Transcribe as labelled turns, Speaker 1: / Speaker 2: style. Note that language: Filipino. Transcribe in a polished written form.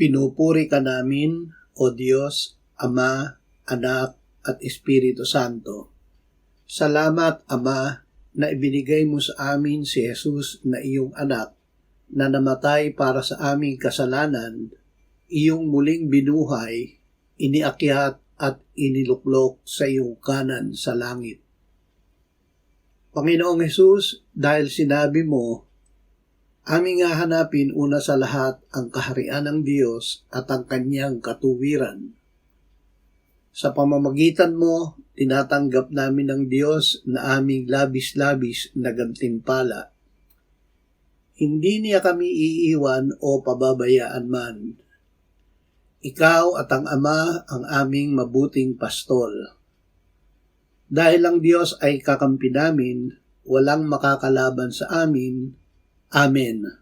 Speaker 1: Pinupuri ka namin, O Diyos, Ama, Anak, at Espiritu Santo. Salamat, Ama, na ibinigay mo sa amin si Jesus na iyong anak, na namatay para sa aming kasalanan, iyong muling binuhay, iniakyat at iniluklok sa iyong kanan sa langit. Panginoong Jesus, dahil sinabi mo, aming hahanapin una sa lahat ang kaharian ng Diyos at ang kanyang katuwiran. Sa pamamagitan mo, tinatanggap namin ng Diyos na aming labis-labis na gantimpala. Hindi niya kami iiwan o pababayaan man. Ikaw at ang Ama ang aming mabuting pastol. Dahil ang Diyos ay kakampi namin, walang makakalaban sa amin. Amen.